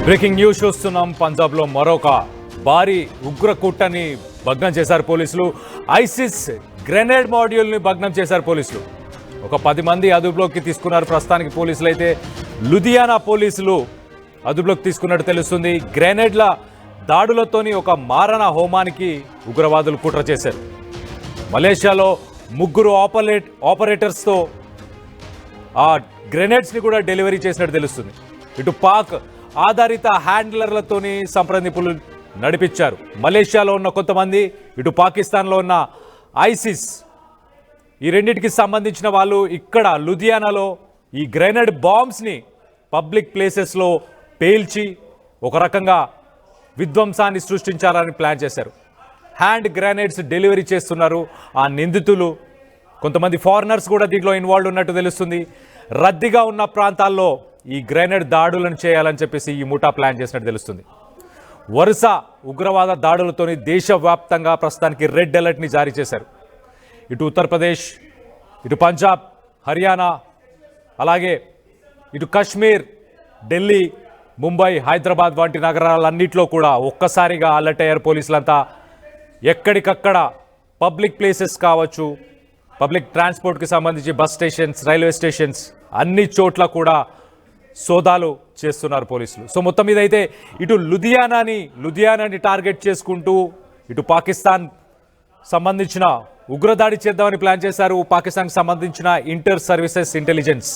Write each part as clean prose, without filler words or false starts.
Breaking news చూస్తున్నాం. పంజాబ్లో మరొక భారీ ఉగ్ర కుట్రని భగ్నం చేశారు పోలీసులు. ఐసిస్ గ్రెనేడ్ మాడ్యూల్ని భగ్నం చేశారు పోలీసులు. ఒక 10 మంది అదుపులోకి తీసుకున్నారు. ప్రస్తుతానికి పోలీసులు అయితే లుధియానా పోలీసులు అదుపులోకి తీసుకున్నట్టు తెలుస్తుంది. గ్రెనేడ్ల దాడులతోని ఒక మారణ హోమానికి ఉగ్రవాదులు కుట్ర చేశారు. మలేషియాలో 3 ఆపరేటర్స్తో ఆ గ్రెనేడ్స్ని కూడా డెలివరీ చేసినట్టు తెలుస్తుంది. ఇటు పాక్ ఆధారిత హ్యాండ్లర్లతోని సంప్రదింపులు నడిపించారు. మలేషియాలో ఉన్న కొంతమంది, ఇటు పాకిస్తాన్లో ఉన్న ఐసిస్, ఈ రెండింటికి సంబంధించిన వాళ్ళు ఇక్కడ లుధియానాలో ఈ గ్రెనేడ్ బాంబ్స్ని పబ్లిక్ ప్లేసెస్లో పేల్చి ఒక రకంగా విధ్వంసాన్ని సృష్టించాలని ప్లాన్ చేశారు. హ్యాండ్ గ్రెనేడ్స్ డెలివరీ చేస్తున్నారు. ఆ నిందితులు కొంతమంది ఫారినర్స్ కూడా దీంట్లో ఇన్వాల్వ్ ఉన్నట్టు తెలుస్తుంది. రద్దీగా ఉన్న ప్రాంతాల్లో ఈ గ్రెనేడ్ దాడులను చేయాలని చెప్పేసి ఈ ముఠా ప్లాన్ చేసినట్టు తెలుస్తుంది. వరుస ఉగ్రవాద దాడులతోని దేశవ్యాప్తంగా ప్రస్తుతానికి రెడ్ అలర్ట్ని జారీ చేశారు. ఇటు ఉత్తరప్రదేశ్, ఇటు పంజాబ్, హర్యానా, అలాగే ఇటు కాశ్మీర్, ఢిల్లీ, ముంబై, హైదరాబాద్ వంటి నగరాలన్నింటిలో కూడా ఒక్కసారిగా అలర్ట్ అయ్యారు పోలీసులంతా. ఎక్కడికక్కడ పబ్లిక్ ప్లేసెస్ కావచ్చు, పబ్లిక్ ట్రాన్స్పోర్ట్కి సంబంధించి బస్ స్టేషన్స్, రైల్వే స్టేషన్స్, అన్ని చోట్ల కూడా సోదాలు చేస్తున్నారు పోలీసులు. సో మొత్తం మీద అయితే ఇటు లుధియానాని టార్గెట్ చేసుకుంటూ ఇటు పాకిస్తాన్ సంబంధించిన ఉగ్రదాడి చేద్దామని ప్లాన్ చేశారు. పాకిస్తాన్కి సంబంధించిన ఇంటర్ సర్వీసెస్ ఇంటెలిజెన్స్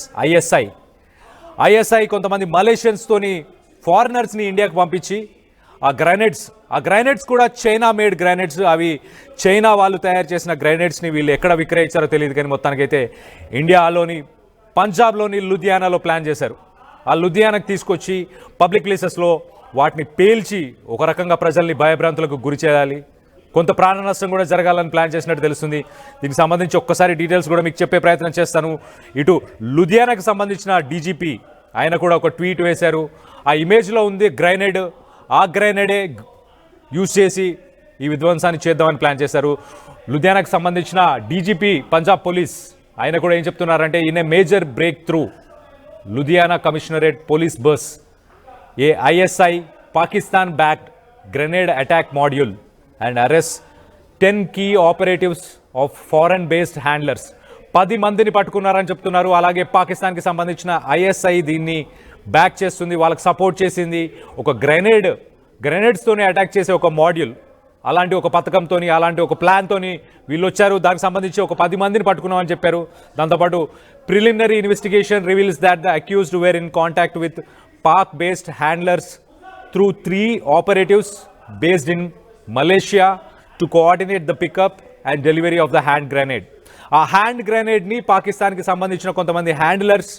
ఐఎస్ఐ కొంతమంది మలేషియన్స్తోని ఫారినర్స్ని ఇండియాకి పంపించి ఆ గ్రైనేడ్స్ కూడా చైనా మేడ్ గ్రైనేడ్స్, అవి చైనా వాళ్ళు తయారు చేసిన గ్రైనేడ్స్ని వీళ్ళు ఎక్కడ విక్రయించారో తెలియదు. కానీ మొత్తానికైతే ఇండియాలోని పంజాబ్లోని లుధియానాలో ప్లాన్ చేశారు. ఆ లుధియానాకు తీసుకొచ్చి పబ్లిక్ ప్లేసెస్లో వాటిని పేల్చి ఒక రకంగా ప్రజల్ని భయభ్రాంతులకు గురి చేయాలి. కొంత ప్రాణ నష్టం కూడా జరగాలని ప్లాన్ చేసినట్టు తెలుస్తుంది. దీనికి సంబంధించి ఒక్కసారి డీటెయిల్స్ కూడా మీకు చెప్పే ప్రయత్నం చేస్తాను. ఇటు లుధియానాకు సంబంధించిన డీజీపీ ఆయన కూడా ఒక ట్వీట్ వేశారు. ఆ ఇమేజ్లో ఉంది గ్రైనేడ్. ఆ గ్రైనేడే యూజ్ చేసి ఈ విధ్వంసాన్ని చేద్దామని ప్లాన్ చేశారు. లుధియానాకు సంబంధించిన డీజీపీ పంజాబ్ పోలీస్ ఆయన కూడా ఏం చెప్తున్నారంటే, in a major breakthrough Ludhiana commissionerate police bust a ISI Pakistan backed grenade attack module and arrest 10 key operatives of foreign based handlers. 10 మందిని పట్టుకున్నారని చెప్తున్నారు. అలాగే పాకిస్తాన్కి సంబంధించిన ఐఎస్ఐ దీన్ని బ్యాక్ చేస్తుంది, వాళ్ళకి సపోర్ట్ చేసింది. ఒక గ్రెనేడ్స్తోనే అటాక్ చేసే ఒక మాడ్యూల్, అలాంటి ఒక పథకంతో, అలాంటి ఒక ప్లాన్తోని వీళ్ళు వచ్చారు. దానికి సంబంధించి ఒక 10 మందిని పట్టుకున్నామని చెప్పారు. దాంతోపాటు preliminary investigation reveals that the accused were in contact with Pak based handlers through 3 operatives based in Malaysia to coordinate the pickup and delivery of the hand grenade. ఆ హ్యాండ్ గ్రెనేడ్ని పాకిస్తాన్కి సంబంధించిన కొంతమంది హ్యాండ్లర్స్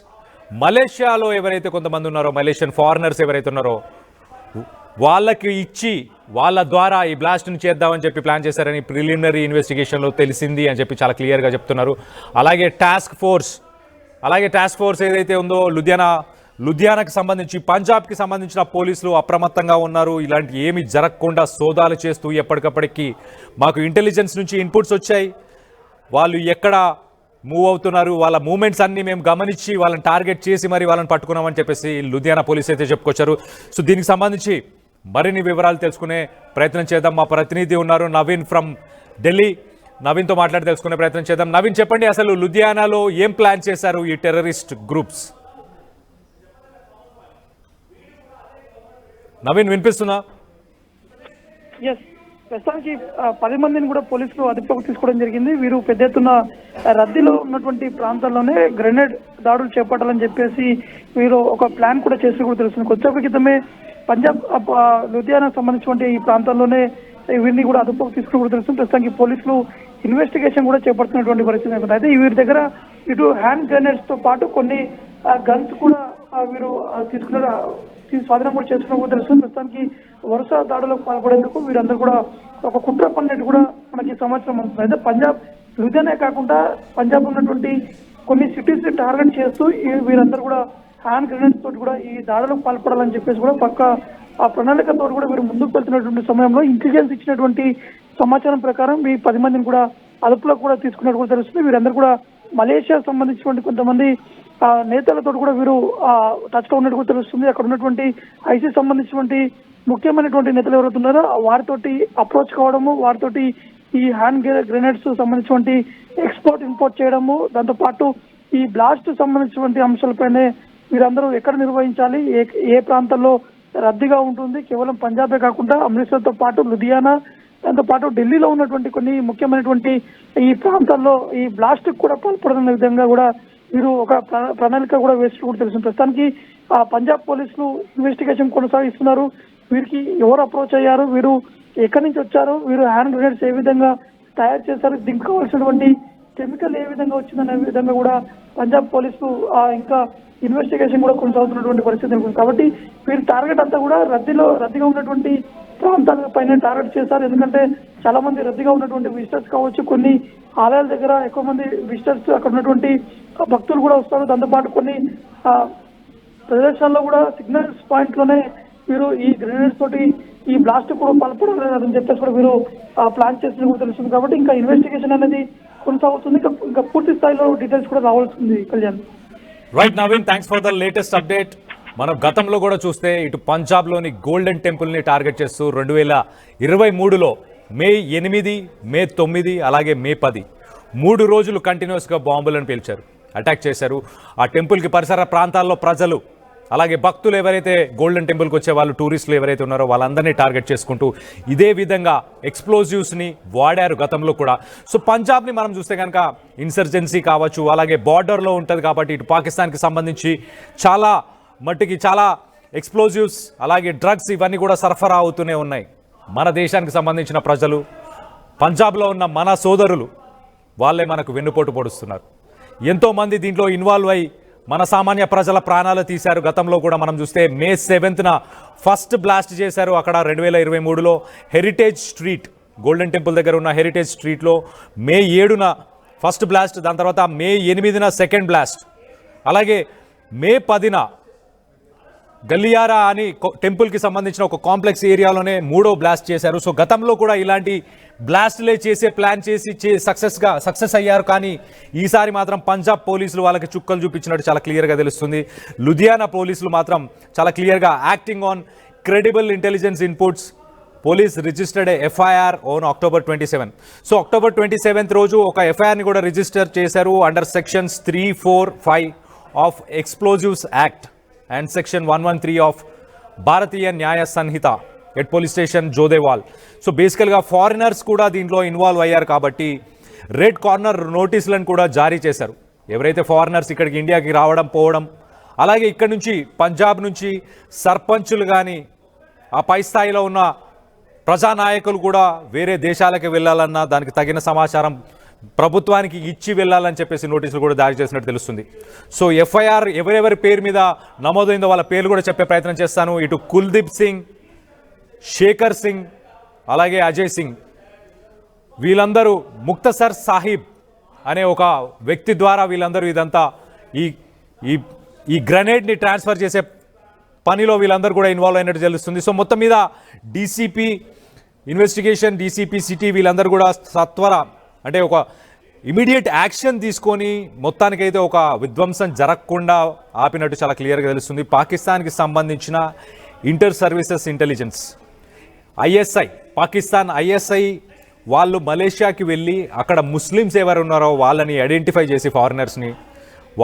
మలేషియాలో ఎవరైతే కొంతమంది ఉన్నారో, మలేషియన్ ఫారినర్స్ ఎవరైతే ఉన్నారో వాళ్ళకి ఇచ్చి వాళ్ళ ద్వారా ఈ బ్లాస్ట్ని చేద్దామని చెప్పి ప్లాన్ చేశారని ప్రిలిమినరీ ఇన్వెస్టిగేషన్లో తెలిసింది అని చెప్పి చాలా క్లియర్గా చెప్తున్నారు. అలాగే టాస్క్ ఫోర్స్ ఏదైతే ఉందో లుధియానాకి సంబంధించి, పంజాబ్కి సంబంధించిన పోలీసులు అప్రమత్తంగా ఉన్నారు. ఇలాంటి ఏమి జరగకుండా సోదాలు చేస్తూ ఎప్పటికప్పటికి మాకు ఇంటెలిజెన్స్ నుంచి ఇన్పుట్స్ వచ్చాయి, వాళ్ళు ఎక్కడ మూవ్ అవుతున్నారు, వాళ్ళ మూమెంట్స్ అన్నీ మేము గమనించి వాళ్ళని టార్గెట్ చేసి మరి వాళ్ళని పట్టుకున్నామని చెప్పేసి లుధియానా పోలీసు అయితే చెప్పుకొచ్చారు. సో దీనికి సంబంధించి మరిన్ని వివరాలు తెలుసుకునే ప్రయత్నం చేద్దాం. మా ప్రతినిధి ఉన్నారు నవీన్ ఫ్రమ్ ఢిల్లీ. నవీన్తో మాట్లాడి తెలుసుకునే ప్రయత్నం చేద్దాం. నవీన్, చెప్పండి, అసలు లుధియానాలో ఏం ప్లాన్ చేశారు ఈ టెర్రరిస్ట్ గ్రూప్స్? నవీన్, వినిపిస్తుందా? ప్రస్తుతానికి 10 మందిని కూడా పోలీసులు అదుపులోకి తీసుకోవడం జరిగింది. వీరు పెద్ద ఎత్తున రద్దీలో ఉన్నటువంటి ప్రాంతాల్లోనే గ్రెనేడ్ దాడులు చేపట్టాలని చెప్పేసి వీరు ఒక ప్లాన్ కూడా చేసి కూడా తెలుస్తుంది. కొద్దిసేపటి క్రితమే పంజాబ్ లుధియానాకు సంబంధించినటువంటి ఈ ప్రాంతాల్లోనే వీరిని కూడా అదుపులోకి తీసుకుని కూడా తెలుస్తుంది. ప్రస్తుతానికి పోలీసులు ఇన్వెస్టిగేషన్ కూడా చేపడుతున్నటువంటి పరిస్థితి ఉంటుంది. అయితే వీరి దగ్గర ఇటు హ్యాండ్ గ్రెనేడ్స్ తో పాటు కొన్ని గన్స్ కూడా వీరు స్వాధీనం కూడా చేసుకుని కూడా తెలుస్తుంది. ప్రస్తుతానికి వరుస దాడులకు పాల్పడేందుకు వీరందరూ కూడా ఒక కుట్ర పన్నట్టు కూడా మనకి సమాచారం అందుతుంది. అయితే లుధియానా కాకుండా పంజాబ్ ఉన్నటువంటి కొన్ని సిటీస్ టార్గెట్ చేస్తూ వీరందరూ కూడా హ్యాండ్ గ్రెనేడ్స్ తోటి కూడా ఈ దాడులకు పాల్పడాలని చెప్పేసి కూడా పక్క ఆ ప్రణాళికతో కూడా వీరు ముందుకు వెళ్తున్నటువంటి సమయంలో ఇంటెలిజెన్స్ ఇచ్చినటువంటి సమాచారం ప్రకారం ఈ 10 మందిని కూడా అదుపులోకి కూడా తీసుకున్నట్టు కూడా తెలుస్తుంది. వీరందరూ కూడా మలేషియాకు సంబంధించినటువంటి కొంతమంది నేతలతో కూడా వీరు టచ్ లో ఉన్నట్టు కూడా తెలుస్తుంది. అక్కడ ఉన్నటువంటి ఐసీసీ సంబంధించినటువంటి ముఖ్యమైనటువంటి నేతలు ఎవరైతే ఉన్నారో వారితోటి అప్రోచ్ కావడము, వారితోటి ఈ హ్యాండ్ గ్రెనేడ్స్ సంబంధించినటువంటి ఎక్స్పోర్ట్ ఇంపోర్ట్ చేయడము, దాంతో పాటు ఈ బ్లాస్ట్ సంబంధించినటువంటి అంశాలపైనే వీరందరూ ఎక్కడ నిర్వహించాలి, ఏ ప్రాంతాల్లో రద్దీగా ఉంటుంది, కేవలం పంజాబే కాకుండా అమృత్సర్తో పాటు లుధియానా, దాంతో పాటు ఢిల్లీలో ఉన్నటువంటి కొన్ని ముఖ్యమైనటువంటి ఈ ప్రాంతాల్లో ఈ బ్లాస్ట్ కూడా పాల్పడనున్న విధంగా కూడా వీరు ఒక ప్రణాళిక కూడా వేసి కూడా తెలుస్తుంది. ప్రస్తుతానికి పంజాబ్ పోలీసులు ఇన్వెస్టిగేషన్ కొనసాగిస్తున్నారు. వీరికి ఎవరు అప్రోచ్ అయ్యారు, వీరు ఎక్కడి నుంచి వచ్చారు, వీరు హ్యాండ్ గ్రెనేడ్స్ ఏ విధంగా తయారు చేశారు, దీనికి కావాల్సినటువంటి కెమికల్ ఏ విధంగా వచ్చిందనే విధంగా కూడా పంజాబ్ పోలీసులు ఇంకా ఇన్వెస్టిగేషన్ కూడా కొనసాగుతున్నటువంటి పరిస్థితి ఉంటుంది. కాబట్టి వీరి టార్గెట్ అంతా కూడా రద్దీగా ఉన్నటువంటి ప్రాంతాల పైన టార్గెట్ చేశారు. ఎందుకంటే చాలా మంది రద్దీగా ఉన్నటువంటి విజిటర్స్ కావచ్చు, కొన్ని ఆలయాల దగ్గర ఎక్కువ మంది విజిటర్స్ అక్కడ ఉన్నటువంటి భక్తులు కూడా వస్తారు. దాంతోపాటు కొన్ని ప్రదేశాల్లో కూడా సిగ్నల్స్ పాయింట్ లోనే వీరు ఈ గ్రెనేడ్స్ తోటి ఈ బ్లాస్ట్ కూడా పాల్పడాలని చెప్పేసి కూడా వీరు ప్లాన్ చేసిన కూడా తెలుస్తుంది. కాబట్టి ఇంకా ఇన్వెస్టిగేషన్ అనేది కొనసాగుతుంది. ఇంకా పూర్తి స్థాయిలో డీటెయిల్స్ కూడా రావాల్సింది. Kalyan. Right Naveen, thanks for the latest update. మనం గతంలో కూడా చూస్తే ఇటు పంజాబ్లోని గోల్డెన్ టెంపుల్ని టార్గెట్ చేస్తూ 2023లో మే 8, మే 9 అలాగే మే 10 3 రోజులు కంటిన్యూస్గా బాంబులను పేల్చారు, అటాక్ చేశారు. ఆ టెంపుల్కి పరిసర ప్రాంతాల్లో ప్రజలు అలాగే భక్తులు ఎవరైతే గోల్డెన్ టెంపుల్కి వచ్చే వాళ్ళు, టూరిస్టులు ఎవరైతే ఉన్నారో వాళ్ళందరినీ టార్గెట్ చేసుకుంటూ ఇదే విధంగా ఎక్స్ప్లోజివ్స్ని వాడారు గతంలో కూడా. సో పంజాబ్ని మనం చూస్తే కనుక ఇన్సర్జెన్సీ కావచ్చు, అలాగే బార్డర్లో ఉంటుంది కాబట్టి ఇటు పాకిస్తాన్కి సంబంధించి చాలా మట్టికి చాలా ఎక్స్ప్లోజివ్స్ అలాగే డ్రగ్స్ ఇవన్నీ కూడా సరఫరా అవుతూనే ఉన్నాయి. మన దేశానికి సంబంధించిన ప్రజలు, పంజాబ్లో ఉన్న మన సోదరులు వాళ్ళే మనకు వెన్నుపోటు పొడుస్తున్నారు. ఎంతోమంది దీంట్లో ఇన్వాల్వ్ అయ్యి మన సామాన్య ప్రజల ప్రాణాలు తీశారు. గతంలో కూడా మనం చూస్తే మే 7న ఫస్ట్ బ్లాస్ట్ చేశారు అక్కడ 2023లో హెరిటేజ్ స్ట్రీట్, గోల్డెన్ టెంపుల్ దగ్గర ఉన్న హెరిటేజ్ స్ట్రీట్లో మే 7న ఫస్ట్ బ్లాస్ట్, దాని తర్వాత మే 8న సెకండ్ బ్లాస్ట్, అలాగే మే 10న గల్లియారా అని టెంపుల్కి సంబంధించిన ఒక కాంప్లెక్స్ ఏరియాలోనే 3వ బ్లాస్ట్ చేశారు. సో గతంలో కూడా ఇలాంటి బ్లాస్ట్లే చేసే ప్లాన్ చేసి సక్సెస్ అయ్యారు. కానీ ఈసారి మాత్రం పంజాబ్ పోలీసులు వాళ్ళకి చుక్కలు చూపించినట్టు చాలా క్లియర్గా తెలుస్తుంది. లుధియానా పోలీసులు మాత్రం చాలా క్లియర్గా acting on credible intelligence inputs, police registered FIR on October 27. So October 27 రోజు ఒక ఎఫ్ఐఆర్ని కూడా రిజిస్టర్ చేశారు under sections 3, 4, 5 of explosives act and section 113 of భారతీయ న్యాయ సంహిత ఎట్ పోలీస్ స్టేషన్ జోదేవాల్. సో బేసికల్గా ఫారినర్స్ కూడా దీంట్లో ఇన్వాల్వ్ అయ్యారు కాబట్టి రెడ్ కార్నర్ నోటీసులను కూడా జారీ చేశారు. ఎవరైతే ఫారినర్స్ ఇక్కడికి ఇండియాకి రావడం పోవడం, అలాగే ఇక్కడ నుంచి పంజాబ్ నుంచి సర్పంచులు కానీ ఆ పై స్థాయిలో ఉన్న ప్రజానాయకులు కూడా వేరే దేశాలకు వెళ్ళాలన్నా దానికి తగిన సమాచారం ప్రభుత్వానికి ఇచ్చి వెళ్ళాలని చెప్పేసి నోటీసులు కూడా జారీ చేసినట్టు తెలుస్తుంది. సో ఎఫ్ఐఆర్ ఎవరెవరి పేరు మీద నమోదైందో వాళ్ళ పేర్లు కూడా చెప్పే ప్రయత్నం చేస్తాను. ఇటు కుల్దీప్ సింగ్, శేఖర్ సింగ్, అలాగే అజయ్ సింగ్, వీళ్ళందరూ ముక్తసర్ సాహిబ్ అనే ఒక వ్యక్తి ద్వారా వీళ్ళందరూ ఇదంతా ఈ గ్రెనేడ్ని ట్రాన్స్ఫర్ చేసే పనిలో వీళ్ళందరూ కూడా ఇన్వాల్వ్ అయినట్టు తెలుస్తుంది. సో మొత్తం మీద డీసీపీ ఇన్వెస్టిగేషన్, డీసీపీ సిటీ వీళ్ళందరూ కూడా సత్వర అంటే ఒక ఇమీడియట్ యాక్షన్ తీసుకొని మొత్తానికైతే ఒక విధ్వంసం జరగకుండా ఆపినట్టు చాలా క్లియర్గా తెలుస్తుంది. పాకిస్తాన్కి సంబంధించిన inter services intelligence ISI, Pakistan ISI వాళ్ళు మలేషియాకి వెళ్ళి అక్కడ ముస్లిమ్స్ ఎవరు ఉన్నారో వాళ్ళని ఐడెంటిఫై చేసి ఫారినర్స్ని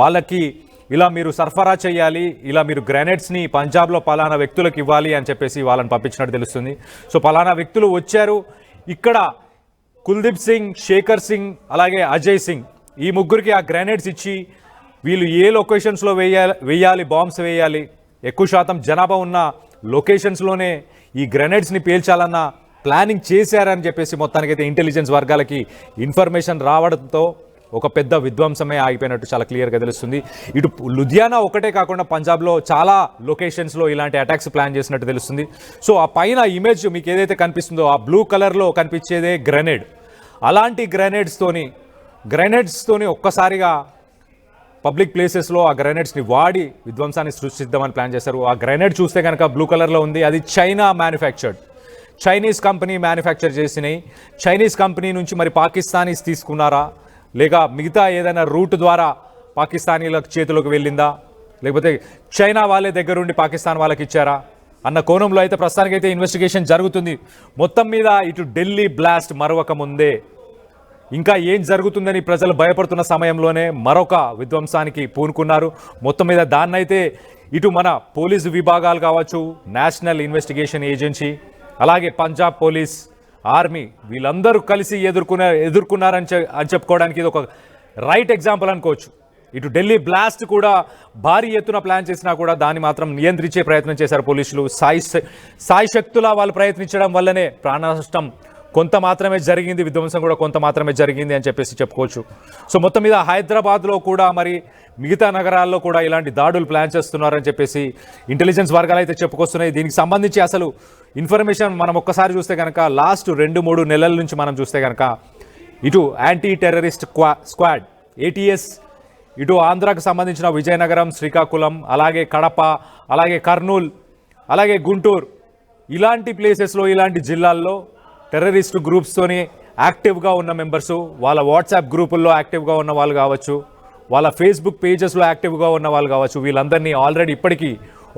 వాళ్ళకి ఇలా మీరు సరఫరా చేయాలి, ఇలా మీరు గ్రెనేడ్స్ని పంజాబ్లో పలానా వ్యక్తులకు ఇవ్వాలి అని చెప్పేసి వాళ్ళని పంపించినట్టు తెలుస్తుంది. సో పలానా వ్యక్తులు వచ్చారు, ఇక్కడ కుల్దీప్ సింగ్, శేఖర్ సింగ్ అలాగే అజయ్ సింగ్ ఈ ముగ్గురికి ఆ గ్రెనేడ్స్ ఇచ్చి వీళ్ళు ఏ లొకేషన్స్లో వేయాలి బాంబ్స్ వేయాలి, ఎక్కువ శాతం జనాభా ఉన్న లొకేషన్స్లోనే ఈ గ్రెనేడ్స్ని పేల్చాలన్న ప్లానింగ్ చేశారని చెప్పేసి మొత్తానికైతే ఇంటెలిజెన్స్ వర్గాలకి ఇన్ఫర్మేషన్ రావడంతో ఒక పెద్ద విధ్వంసమే ఆగిపోయినట్టు చాలా క్లియర్గా తెలుస్తుంది. ఇటు లుధియానా ఒకటే కాకుండా పంజాబ్లో చాలా లొకేషన్స్లో ఇలాంటి అటాక్స్ ప్లాన్ చేసినట్టు తెలుస్తుంది. సో ఆ పైన ఇమేజ్ మీకు ఏదైతే కనిపిస్తుందో ఆ బ్లూ కలర్లో కనిపించేదే గ్రెనేడ్. అలాంటి గ్రెనేడ్స్తోని ఒక్కసారిగా పబ్లిక్ ప్లేసెస్లో ఆ గ్రెనేడ్స్ని వాడి విధ్వంసాన్ని సృష్టిద్దామని ప్లాన్ చేశారు. ఆ గ్రెనేడ్ చూస్తే కనుక బ్లూ కలర్లో ఉంది, అది China manufactured, Chinese company manufacture చేసినాయి. చైనీస్ కంపెనీ నుంచి మరి పాకిస్తానీస్ తీసుకున్నారా లేక మిగతా ఏదైనా రూట్ ద్వారా పాకిస్తానీల చేతిలోకి వెళ్ళిందా, లేకపోతే చైనా వాళ్ళే దగ్గరుండి పాకిస్తాన్ వాళ్ళకి ఇచ్చారా అన్న కోణంలో అయితే ప్రస్తుతానికైతే ఇన్వెస్టిగేషన్ జరుగుతుంది. మొత్తం మీద ఇటు ఢిల్లీ బ్లాస్ట్ మరొక ముందే ఇంకా ఏం జరుగుతుందని ప్రజలు భయపడుతున్న సమయంలోనే మరొక విధ్వంసానికి పూనుకున్నారు. మొత్తం మీద దాన్నైతే ఇటు మన పోలీసు విభాగాలు కావచ్చు, నేషనల్ ఇన్వెస్టిగేషన్ ఏజెన్సీ, అలాగే పంజాబ్ పోలీస్, ఆర్మీ వీళ్ళందరూ కలిసి ఎదుర్కొన్నారని చెప్పుకోవడానికి ఇది ఒక రైట్ ఎగ్జాంపుల్ అనుకోవచ్చు. ఇటు ఢిల్లీ బ్లాస్ట్ కూడా భారీ ఎత్తున ప్లాన్ చేసినా కూడా దాన్ని మాత్రం నియంత్రించే ప్రయత్నం చేశారు పోలీసులు. సాయి శక్తులా వాళ్ళు ప్రయత్నించడం వల్లనే ప్రాణ నష్టం కొంత మాత్రమే జరిగింది, విధ్వంసం కూడా కొంత మాత్రమే జరిగింది అని చెప్పేసి చెప్పుకోవచ్చు. సో మొత్తం మీద హైదరాబాద్లో కూడా మరి మిగతా నగరాల్లో కూడా ఇలాంటి దాడులు ప్లాన్ చేస్తున్నారని చెప్పేసి ఇంటెలిజెన్స్ వర్గాలు అయితే చెప్పుకొస్తున్నాయి. దీనికి సంబంధించి అసలు ఇన్ఫర్మేషన్ మనం ఒక్కసారి చూస్తే కనుక లాస్ట్ 2-3 నెలల నుంచి మనం చూస్తే కనుక ఇటు యాంటీ టెర్రరిస్ట్ స్క్వాడ్ ATS, ఇటు ఆంధ్రాకు సంబంధించిన విజయనగరం, శ్రీకాకుళం, అలాగే కడప, అలాగే కర్నూలు, అలాగే గుంటూరు ఇలాంటి ప్లేసెస్లో, ఇలాంటి జిల్లాల్లో టెర్రరిస్ట్ గ్రూప్స్తోని యాక్టివ్గా ఉన్న మెంబర్సు, వాళ్ళ వాట్సాప్ గ్రూపుల్లో యాక్టివ్గా ఉన్న వాళ్ళు కావచ్చు, వాళ్ళ ఫేస్బుక్ పేజెస్లో యాక్టివ్గా ఉన్న వాళ్ళు కావచ్చు, వీళ్ళందరినీ ఆల్రెడీ ఇప్పటికీ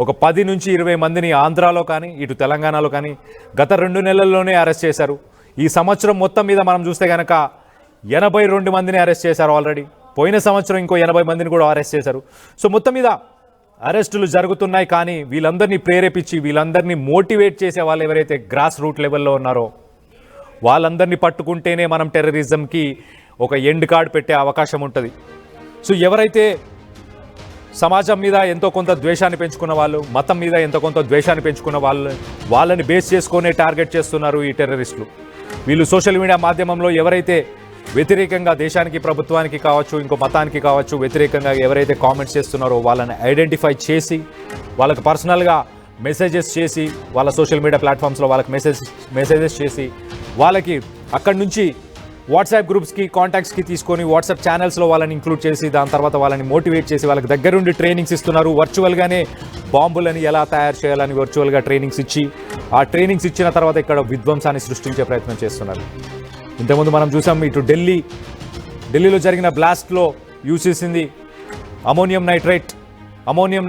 ఒక 10 నుంచి 20 మందిని ఆంధ్రాలో కానీ ఇటు తెలంగాణలో కానీ గత 2 నెలల్లోనే అరెస్ట్ చేశారు. ఈ సంవత్సరం మొత్తం మీద మనం చూస్తే కనుక 82 మందిని అరెస్ట్ చేశారు ఆల్రెడీ. పోయిన సంవత్సరం ఇంకో 80 మందిని కూడా అరెస్ట్ చేశారు. సో మొత్తం మీద అరెస్టులు జరుగుతున్నాయి. కానీ వీళ్ళందరినీ ప్రేరేపించి, వీళ్ళందరినీ మోటివేట్ చేసే వాళ్ళు ఎవరైతే గ్రాస్ రూట్ లెవెల్లో ఉన్నారో వాళ్ళందరినీ పట్టుకుంటేనే మనం టెర్రరిజంకి ఒక ఎండ్ కార్డ్ పెట్టే అవకాశం ఉంటుంది. సో ఎవరైతే సమాజం మీద ఎంతో కొంత ద్వేషాన్ని పెంచుకున్న వాళ్ళు, మతం మీద ఎంతో కొంత ద్వేషాన్ని పెంచుకున్న వాళ్ళని బేస్ చేసుకునే టార్గెట్ చేస్తున్నారు ఈ టెర్రరిస్టులు. వీళ్ళు సోషల్ మీడియా మాధ్యమంలో ఎవరైతే వ్యతిరేకంగా దేశానికి, ప్రభుత్వానికి కావచ్చు, ఇంకో మతానికి కావచ్చు వ్యతిరేకంగా ఎవరైతే కామెంట్స్ చేస్తున్నారో వాళ్ళని ఐడెంటిఫై చేసి వాళ్ళకి పర్సనల్గా మెసేజెస్ చేసి, వాళ్ళ సోషల్ మీడియా ప్లాట్ఫామ్స్లో వాళ్ళకి మెసేజెస్ చేసి వాళ్ళకి అక్కడి నుంచి వాట్సాప్ గ్రూప్స్కి, కాంటాక్ట్స్కి తీసుకొని వాట్సాప్ ఛానల్స్లో వాళ్ళని ఇంక్లూడ్ చేసి దాని తర్వాత వాళ్ళని మోటివేట్ చేసి వాళ్ళకి దగ్గరుండి ట్రైనింగ్స్ ఇస్తున్నారు. వర్చువల్గానే బాంబులని ఎలా తయారు చేయాలని వర్చువల్గా ట్రైనింగ్స్ ఇచ్చి, ఆ ట్రైనింగ్స్ ఇచ్చిన తర్వాత ఇక్కడ విధ్వంసాన్ని సృష్టించే ప్రయత్నం చేస్తున్నారు. ఇంతకుముందు మనం చూసాం ఇటు ఢిల్లీలో జరిగిన బ్లాస్ట్లో యూజ్ చేసింది అమోనియం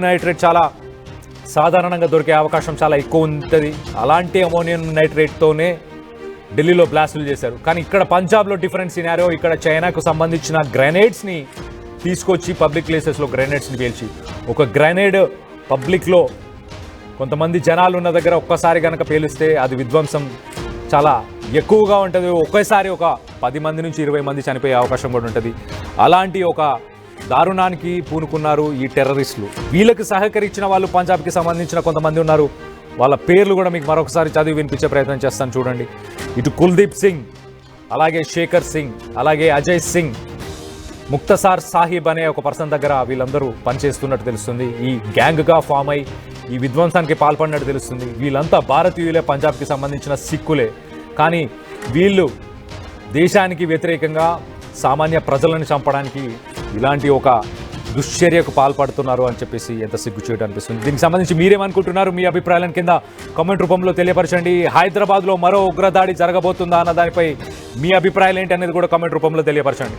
నైట్రేట్ చాలా సాధారణంగా దొరికే అవకాశం చాలా ఎక్కువ ఉంటుంది. అలాంటి అమోనియం నైట్రేట్తోనే ఢిల్లీలో బ్లాస్టులు చేశారు. కానీ ఇక్కడ పంజాబ్లో డిఫరెంట్ సినారియో. ఇక్కడ చైనాకు సంబంధించిన గ్రెనేడ్స్ని తీసుకొచ్చి పబ్లిక్ ప్లేసెస్లో గ్రెనేడ్స్ని పేల్చి, ఒక గ్రెనేడ్ పబ్లిక్లో కొంతమంది జనాలు ఉన్న దగ్గర ఒక్కసారి కనుక పేలిస్తే అది విధ్వంసం చాలా ఎక్కువగా ఉంటుంది. ఒకేసారి ఒక 10 మంది నుంచి 20 మంది చనిపోయే అవకాశం కూడా ఉంటుంది. అలాంటి ఒక దారుణానికి పూనుకున్నారు ఈ టెర్రరిస్టులు. వీళ్ళకి సహకరించిన వాళ్ళు పంజాబ్కి సంబంధించిన కొంతమంది ఉన్నారు. వాళ్ళ పేర్లు కూడా మీకు మరొకసారి చదివి వినిపించే ప్రయత్నం చేస్తాను చూడండి. ఇటు కుల్దీప్ సింగ్, అలాగే శేఖర్ సింగ్, అలాగే అజయ్ సింగ్, ముక్తసార్ సాహిబ్ అనే ఒక పర్సన్ దగ్గర వీళ్ళందరూ పనిచేస్తున్నట్టు తెలుస్తుంది. ఈ గ్యాంగ్గా ఫామ్ అయి ఈ విధ్వంసానికి పాల్పడినట్టు తెలుస్తుంది. వీళ్ళంతా భారతీయులే, పంజాబ్కి సంబంధించిన సిక్కులే. కానీ వీళ్ళు దేశానికి వ్యతిరేకంగా సామాన్య ప్రజలను చంపడానికి ఇలాంటి ఒక దుశ్చర్యకు పాల్పడుతున్నారు అని చెప్పేసి ఎంత సిగ్గుచేటు అనిపిస్తుంది. దీనికి సంబంధించి మీరేమనుకుంటున్నారు? మీ అభిప్రాయాలను కింద కామెంట్ రూపంలో తెలియపరచండి. హైదరాబాద్లో మరో ఉగ్రదాడి జరగబోతుందా అన్న దానిపై మీ అభిప్రాయాలు ఏంటి అనేది కూడా కామెంట్ రూపంలో తెలియపరచండి.